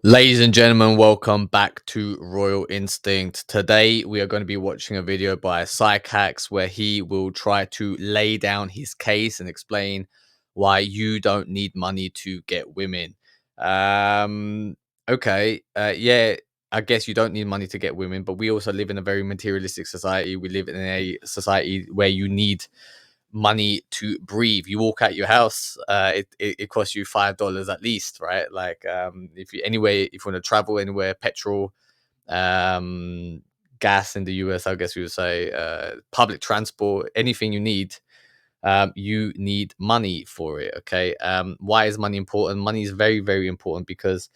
Ladies and gentlemen, welcome back to Royal Instinct. Today, we are going to be watching a video by PsycHacks where he will try to lay down his case and explain why you don't need money to get women. Yeah, I guess you don't need money to get women, but we also live in a very materialistic society. We live in a society where you need money to breathe. You walk out your house, it costs you $5 at least, right? Like if you anyway, if you want to travel anywhere, petrol, um, gas in the US, I guess you would say, public transport, anything you need money for it. Okay. Why is money important? Money is very, very important because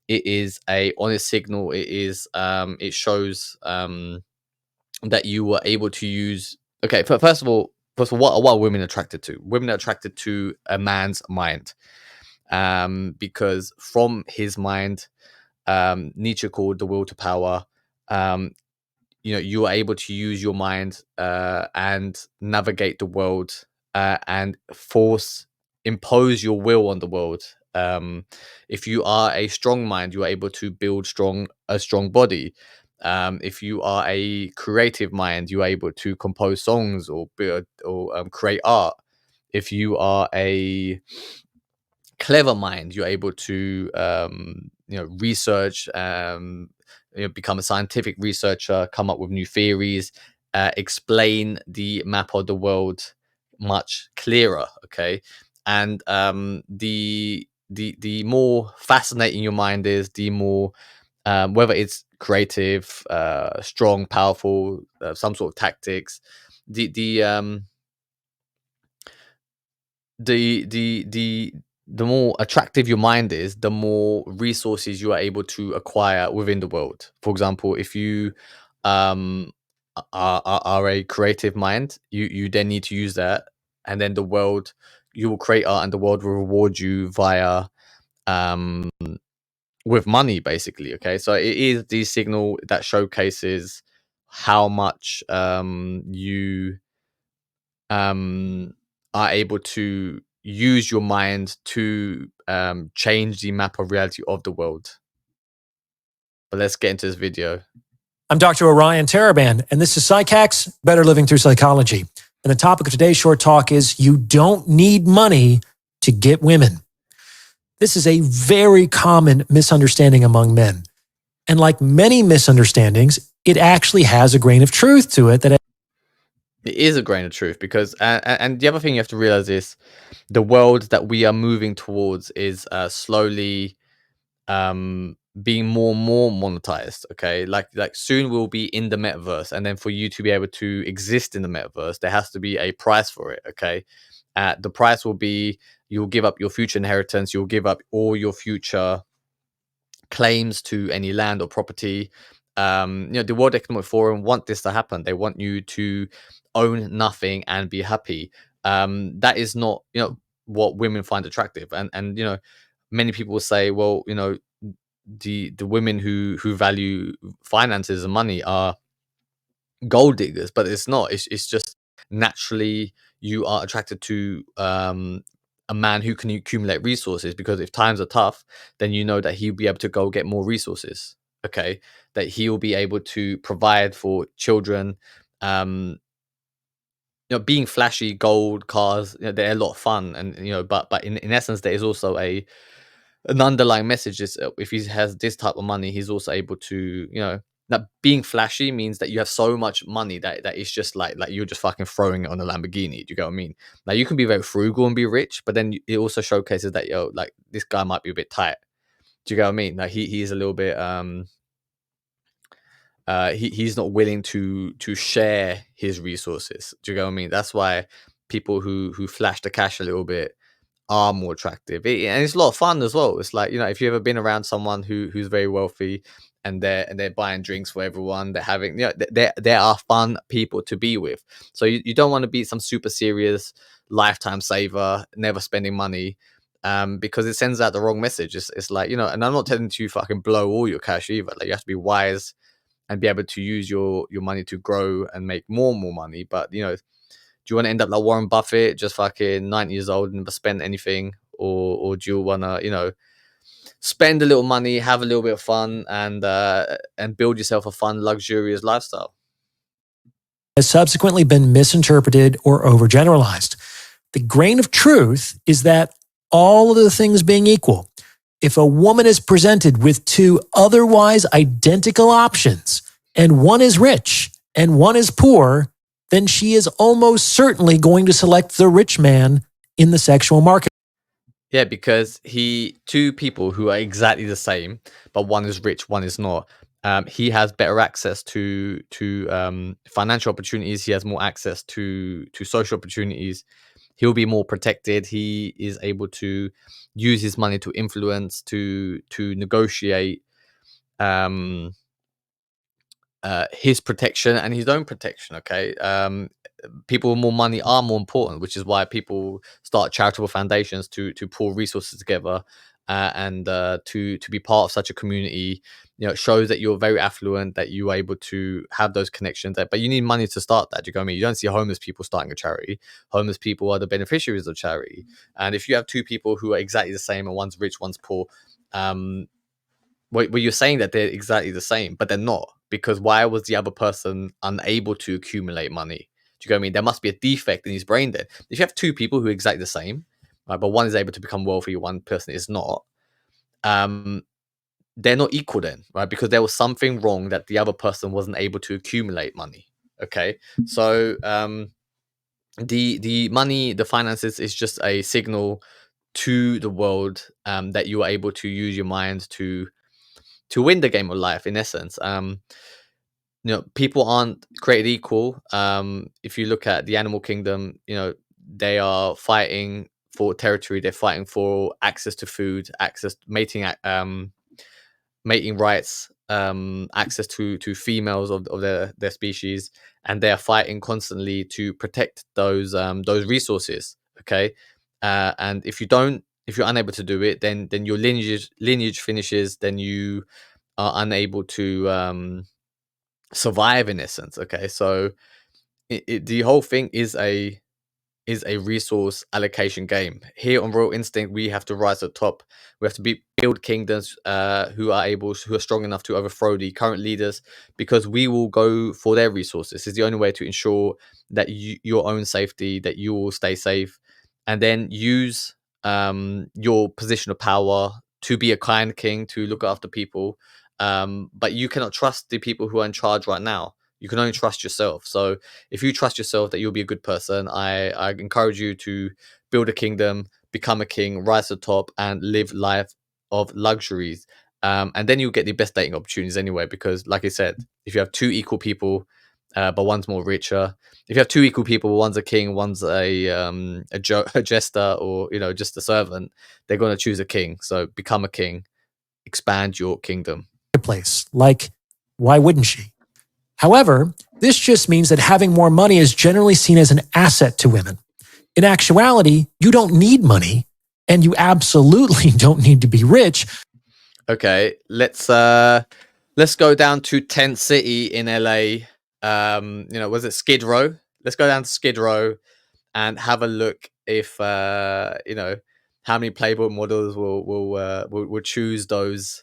it is a honest signal. It shows that you were able to use. Okay, first of all, what are women attracted to? Women are attracted to a man's mind, because from his mind, Nietzsche called the will to power. Um, you are able to use your mind and navigate the world, and impose your will on the world. If you are a strong mind, you are able to build a strong body. If you are a creative mind, you are able to compose songs or build or create art. If you are a clever mind, you're able to research, become a scientific researcher, come up with new theories, explain the map of the world much clearer. Okay, and the more fascinating your mind is, the more, whether it's creative, strong, powerful, some sort of tactics, the the um the the more attractive your mind is, the more resources you are able to acquire within the world. For example, if you um are a creative mind, you then need to use that, and then the world, you will create art, and the world will reward you via, um with money, basically. Okay, so it is the signal that showcases how much you are able to use your mind to change the map of reality of the world. But let's get into this video. I'm Dr. Orion Taraban, and this is PsycHacks, Better Living Through Psychology. And the topic of today's short talk is you don't need money to get women. This is a very common misunderstanding among men. And like many misunderstandings, it actually has a grain of truth to it. It is a grain of truth because, and the other thing you have to realize is the world that we are moving towards is slowly being more and more monetized. Okay, like soon we'll be in the metaverse, and then for you to be able to exist in the metaverse, there has to be a price for it. Okay, the price will be, you'll give up your future inheritance, you'll give up all your future claims to any land or property. The World Economic Forum want this to happen. They want you to own nothing and be happy. That is not, what women find attractive, and many people will say, well, the women who value finances and money are gold diggers, but it's not. It's just naturally you are attracted to a man who can accumulate resources, because if times are tough, then you know that he'll be able to go get more resources. Okay, that he'll be able to provide for children. Um, Being flashy, gold, cars, they're a lot of fun, and but in essence, there is also an underlying message is, if he has this type of money, he's also able to, that being flashy means that you have so much money that it's just like you're just fucking throwing it on a Lamborghini. Do you get what I mean? Like, you can be very frugal and be rich, but then it also showcases that, like, this guy might be a bit tight. Do you get what I mean? Like, he's a little bit he's not willing to share his resources. Do you get what I mean? That's why people who flash the cash a little bit are more attractive. And it's a lot of fun as well. It's like, if you've ever been around someone who's very wealthy, and they're buying drinks for everyone, they're having, there are fun people to be with. So you don't want to be some super serious lifetime saver, never spending money, because it sends out the wrong message. It's like, and I'm not telling you fucking blow all your cash either. Like, you have to be wise and be able to use your money to grow and make more and more money. But do you want to end up like Warren Buffett, just fucking 90 years old and never spend anything, or do you want to spend a little money, have a little bit of fun, and build yourself a fun, luxurious lifestyle. Has subsequently been misinterpreted or overgeneralized. The grain of truth is that all of the things being equal, if a woman is presented with two otherwise identical options, and one is rich and one is poor, then she is almost certainly going to select the rich man in the sexual market. Yeah, because two people who are exactly the same, but one is rich, one is not. He has better access to financial opportunities. He has more access to social opportunities. He'll be more protected. He is able to use his money to influence, to negotiate his protection and his own protection. Okay, people with more money are more important, which is why people start charitable foundations to pool resources together, to be part of such a community. It shows that you're very affluent, that you're able to have those connections. But you need money to start that. Do you know what I mean? You don't see homeless people starting a charity. Homeless people are the beneficiaries of charity. And if you have two people who are exactly the same, and one's rich, one's poor, well, you're saying that they're exactly the same, but they're not, because why was the other person unable to accumulate money? Do you know what I mean? There must be a defect in his brain then. If you have two people who are exactly the same, right, but one is able to become wealthy, one person is not, they're not equal then, right? Because there was something wrong that the other person wasn't able to accumulate money. Okay, so the money, the finances is just a signal to the world that you are able to use your mind to win the game of life, in essence. People aren't created equal. If you look at the animal kingdom, they are fighting for territory. They're fighting for access to food, access mating rights, access to females of their species, and they are fighting constantly to protect those resources. Okay, and if you're unable to do it, then your lineage finishes. Then you are unable to survive, in essence. Okay, so the whole thing is a resource allocation game. Here on Royal Instinct, we have to rise to the top. We have to build kingdoms who are strong enough to overthrow the current leaders, because we will go for their resources. It's the only way to ensure that your own safety, that you will stay safe, and then use your position of power to be a kind king, to look after people. But you cannot trust the people who are in charge right now. You can only trust yourself. So if you trust yourself that you'll be a good person, I encourage you to build a kingdom, become a king, rise to the top, and live life of luxuries. And then you'll get the best dating opportunities anyway, because like I said, if you have two equal people, but one's more richer, if you have two equal people, one's a king, one's a jester, or just a servant, they're going to choose a king. So become a king, expand your kingdom. Place. Like, why wouldn't she? However, this just means that having more money is generally seen as an asset to women. In actuality, you don't need money, and you absolutely don't need to be rich. Okay, let's go down to Tent City in LA. Was it Skid Row? Let's go down to Skid Row and have a look if how many Playboy models will choose those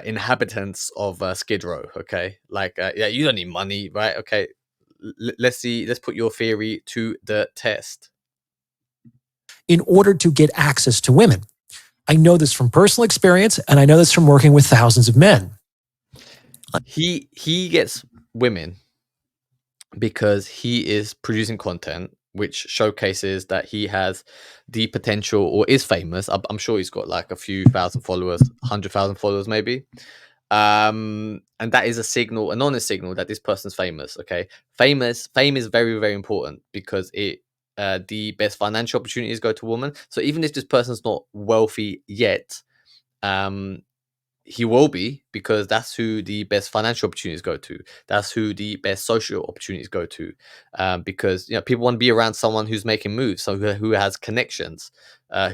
inhabitants of Skid Row. Okay, like yeah, you don't need money, right? Okay, let's see. Let's put your theory to the test. In order to get access to women. I know this from personal experience, and I know this from working with thousands of men. He gets women because he is producing content which showcases that he has the potential or is famous. I'm sure he's got like a few thousand followers, 100,000 followers maybe. And that is an honest signal that this person's famous. Okay, fame is very, very important, because the best financial opportunities go to women. So even if this person's not wealthy yet, um he will be, because that's who the best financial opportunities go to. That's who the best social opportunities go to, because people want to be around someone who's making moves, so who has connections,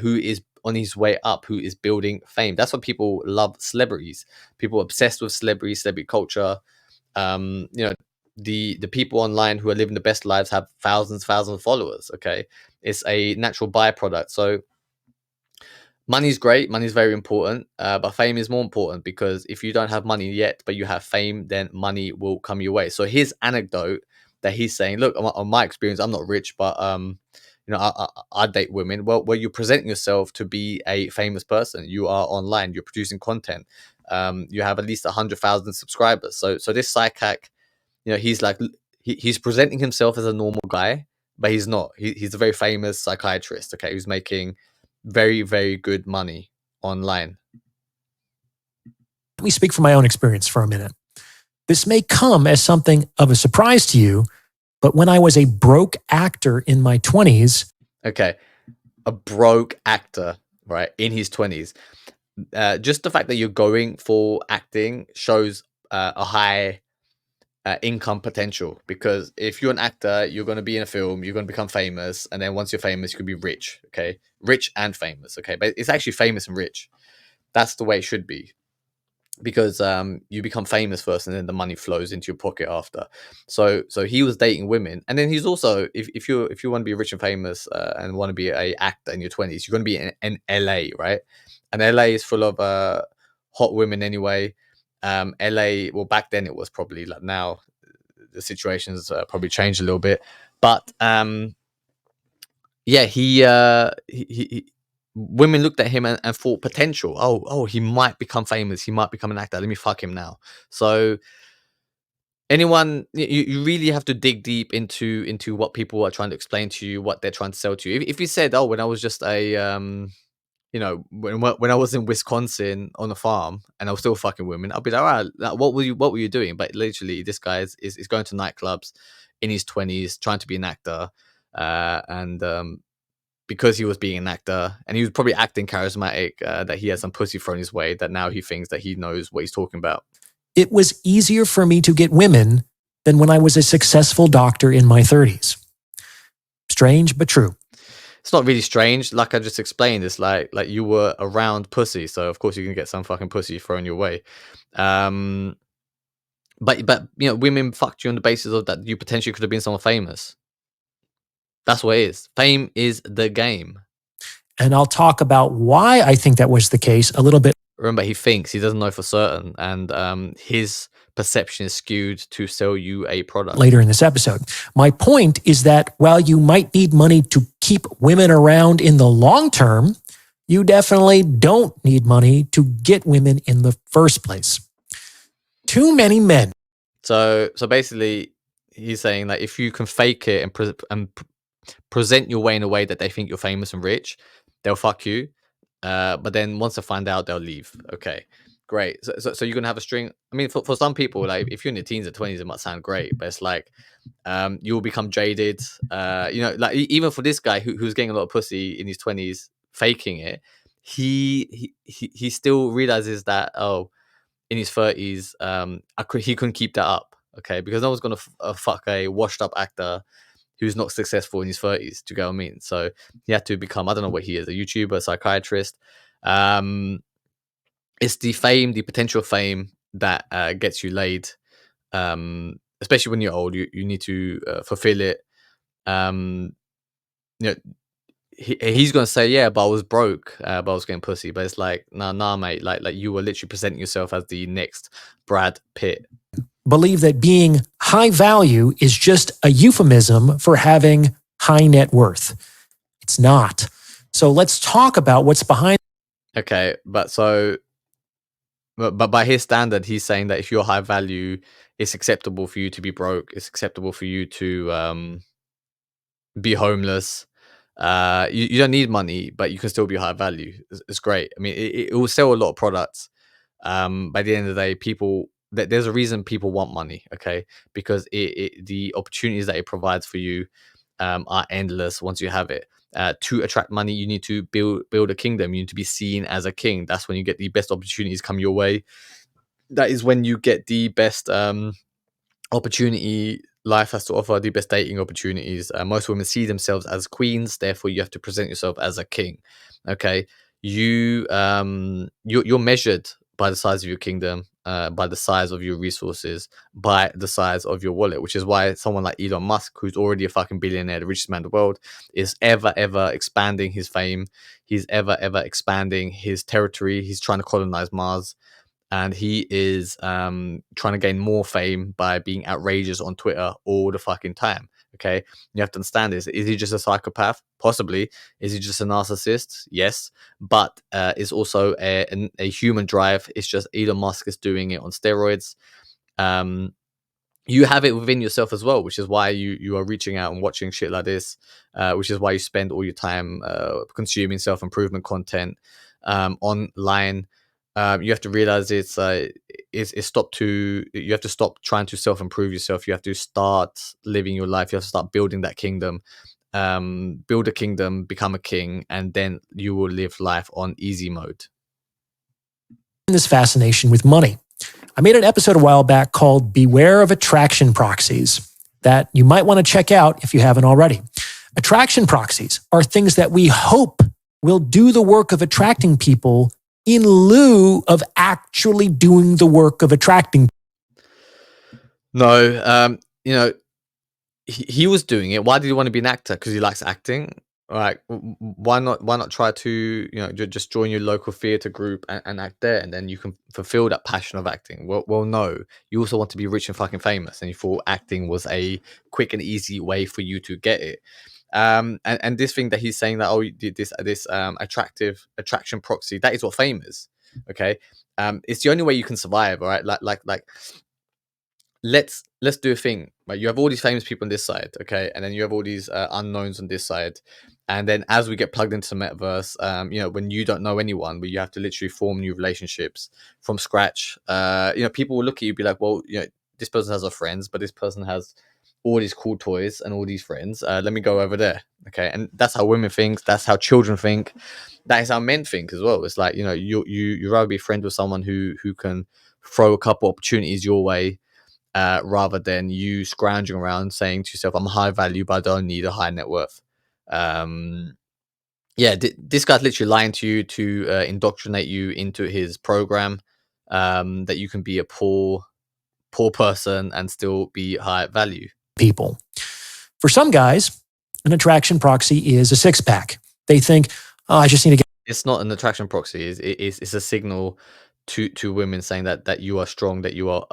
who is on his way up, who is building fame. That's what people love celebrities. People are obsessed with celebrity culture. The people online who are living the best lives have thousands of followers. Okay, it's a natural byproduct. So Money's great, money's very important, but fame is more important, because if you don't have money yet but you have fame, then money will come your way. So his anecdote that he's saying, look, on my experience, I'm not rich, but I date women. Well, you're presenting yourself to be a famous person. You are online, you're producing content, you have at least 100,000 subscribers. So this psych hack, he's like, he's presenting himself as a normal guy, but he's not. He's a very famous psychiatrist, okay, who's making very, very good money online. Let me speak from my own experience for a minute. This may come as something of a surprise to you, but when I was a broke actor in my 20s, okay, a broke actor, right, in his 20s, just the fact that you're going for acting shows a high income potential, because if you're an actor, you're going to be in a film, you're going to become famous, and then once you're famous, you could be rich, okay, rich and famous, okay, but it's actually famous and rich. That's the way it should be, because you become famous first, and then the money flows into your pocket after. So he was dating women, and then he's also, if you want to be rich and famous, and want to be a actor in your 20s, you're going to be in LA, right? And LA is full of hot women anyway. LA, well, back then it was, probably like now the situation's probably changed a little bit, but yeah, he women looked at him and thought potential. Oh, he might become famous. He might become an actor. Let me fuck him now. So anyone, you really have to dig deep into what people are trying to explain to you, what they're trying to sell to you. If you said, oh, when I was just a when I was in Wisconsin on a farm and I was still fucking women, I'll be like, all right, like, what were you doing? But literally, this guy is going to nightclubs in his 20s, trying to be an actor, and because he was being an actor and he was probably acting charismatic, that he had some pussy thrown his way, that now he thinks that he knows what he's talking about. it was easier for me to get women than when I was a successful doctor in my 30s. Strange, but true. It's not really strange. Like I just explained, it's like you were around pussy, so of course you can get some fucking pussy thrown your way. But women fucked you on the basis of that you potentially could have been someone famous. That's what it is. Fame is the game. And I'll talk about why I think that was the case a little bit. Remember, he thinks, he doesn't know for certain, and his perception is skewed to sell you a product later in this episode. My point is that while you might need money to keep women around in the long term, you definitely don't need money to get women in the first place. Too many men. So basically, he's saying that if you can fake it and present your way in a way that they think you're famous and rich, they'll fuck you. But then once they find out, they'll leave. Okay, great. So you're gonna have a string. I mean, for some people, like if you're in your teens or 20s, it might sound great, but it's like you'll become jaded. Like even for this guy who's getting a lot of pussy in his 20s, faking it, he still realizes that, oh, in his 30s, he couldn't keep that up. Okay, because no one's gonna fuck a washed up actor who's not successful in his 30s. Do you get what I mean? So he had to become, I don't know what he is, a YouTuber, a psychiatrist. It's the fame, the potential fame that gets you laid. Especially when you're old, you need to fulfill it. He's gonna say, yeah, but I was broke, but I was getting pussy. But it's like, nah, mate. Like you were literally presenting yourself as the next Brad Pitt. Believe that being high value is just a euphemism for having high net worth. It's not. So let's talk about what's behind. Okay, but by his standard, he's saying that if you're high value, it's acceptable for you to be broke. It's acceptable for you to be homeless. You don't need money, but you can still be high value. It's great. I mean, it will sell a lot of products. By the end of the day, there's a reason people want money, okay? Because the opportunities that it provides for you are endless once you have it. To attract money, you need to build a kingdom. You need to be seen as a king. That's when you get the best opportunities come your way. That is when you get the best opportunity life has to offer, the best dating opportunities. Most women see themselves as queens, therefore you have to present yourself as a king. Okay, you're measured by the size of your kingdom. by the size of your resources, by the size of your wallet, which is why someone like Elon Musk, who's already a fucking billionaire, the richest man in the world, is ever expanding his fame. He's ever expanding his territory. He's trying to colonize Mars, and he is trying to gain more fame by being outrageous on Twitter all the fucking time. Okay, you have to understand this. Is he just a psychopath? Possibly. Is he just a narcissist? Yes, but it's also a human drive. It's just Elon Musk is doing it on steroids. Um, you have it within yourself as well, which is why you are reaching out and watching shit like this, which is why you spend all your time consuming self-improvement content online. You have to realize it's stop to you have to stop trying to self-improve yourself. You have to start living your life. You have to start building that kingdom. Build a kingdom, become a king, and then you will live life on easy mode. This fascination with money. I made an episode a while back called Beware of Attraction Proxies that you might want to check out if you haven't already. Attraction proxies are things that we hope will do the work of attracting people in lieu of actually doing the work of attracting. No, he was doing it. Why did he want to be an actor? Because he likes acting. Like, why not try to just join your local theater group and act there, and then you can fulfill that passion of acting. Well, no, you also want to be rich and fucking famous, and you thought acting was a quick and easy way for you to get it. And this thing that he's saying that, oh, you did this attraction proxy, that is what fame is. Okay, it's the only way you can survive. All right, like let's do a thing, right? You have all these famous people on this side, okay, and then you have all these unknowns on this side, and then as we get plugged into the metaverse, when you don't know anyone, where you have to literally form new relationships from scratch, people will look at you and be like, well, this person has no friends, but this person has all these cool toys and all these friends. Let me go over there, okay? And that's how women think. That's how children think. That is how men think as well. It's like, you rather be friends with someone who can throw a couple opportunities your way, rather than you scrounging around saying to yourself, I'm high value, but I don't need a high net worth. This guy's literally lying to you to indoctrinate you into his program, that you can be a poor person and still be high value. People. For some guys, an attraction proxy is a six-pack. They think, oh, I just need to get. It's not an attraction proxy. It's a signal to women saying that you are strong, that you are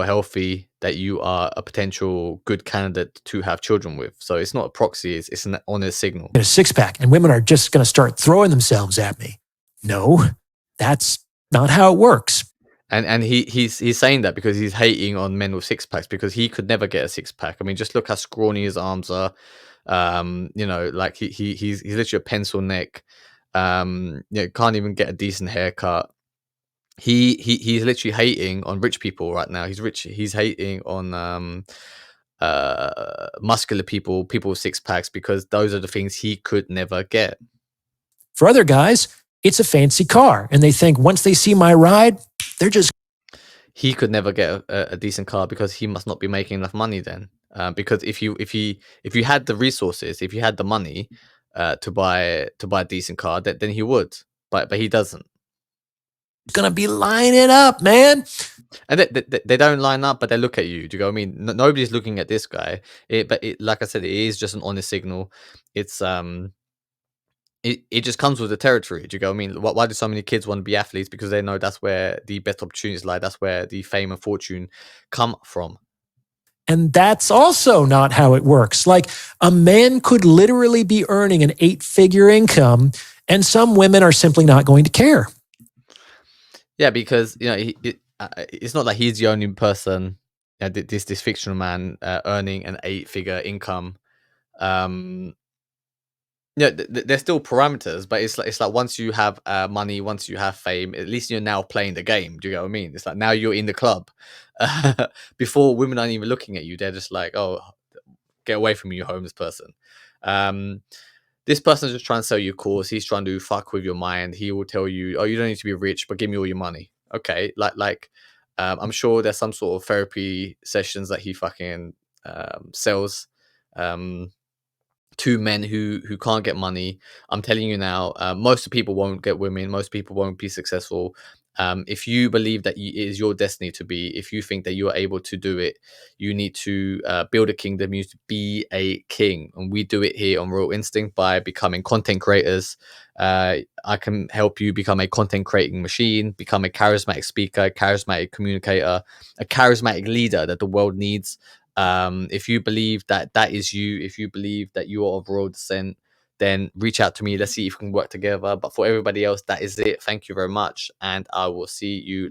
healthy, that you are a potential good candidate to have children with. So it's not a proxy, it's an honest signal. A six-pack, and women are just going to start throwing themselves at me. No, that's not how it works. And he's saying that because he's hating on men with six packs, because he could never get a six pack. I mean, just look how scrawny his arms are. Like he's literally a pencil neck. Can't even get a decent haircut. He's literally hating on rich people right now. He's hating on muscular people with six packs, because those are the things he could never get. For other guys, it's a fancy car, and they think once they see my ride, they're just. He could never get a decent car because he must not be making enough money then. Because if you had the resources, if you had the money to buy a decent car, then he would. But he doesn't. Gonna be lining up, man. And they don't line up, but they look at you. Do you know what I mean? Nobody's looking at this guy. But like I said, it is just an honest signal. It's It just comes with the territory. Do you go? I mean, why do so many kids want to be athletes? Because they know that's where the best opportunities lie. That's where the fame and fortune come from. And that's also not how it works. Like, a man could literally be earning an 8-figure income, and some women are simply not going to care. Yeah, because it's not like he's the only person. This fictional man earning an 8-figure income. There's still parameters, but it's like once you have money, once you have fame, at least you're now playing the game. Do you get what I mean? It's like now you're in the club. Before, women aren't even looking at you; they're just like, "Oh, get away from me, you homeless person." This person's just trying to sell you a course. He's trying to fuck with your mind. He will tell you, "Oh, you don't need to be rich, but give me all your money." Okay, I'm sure there's some sort of therapy sessions that he fucking sells. To men who can't get money. I'm telling you now, most people won't get women. Most people won't be successful If you believe that it is your destiny to be, if you think that you are able to do it, you need to build a kingdom. You need to be a king, and we do it here on Real Instinct by becoming content creators. I can help you become a content creating machine, become a charismatic speaker, charismatic communicator, a charismatic leader that the world needs. If you believe that that is you, if you believe that you are of royal descent, then reach out to me. Let's see if we can work together. But for everybody else, that is it. Thank you very much. And I will see you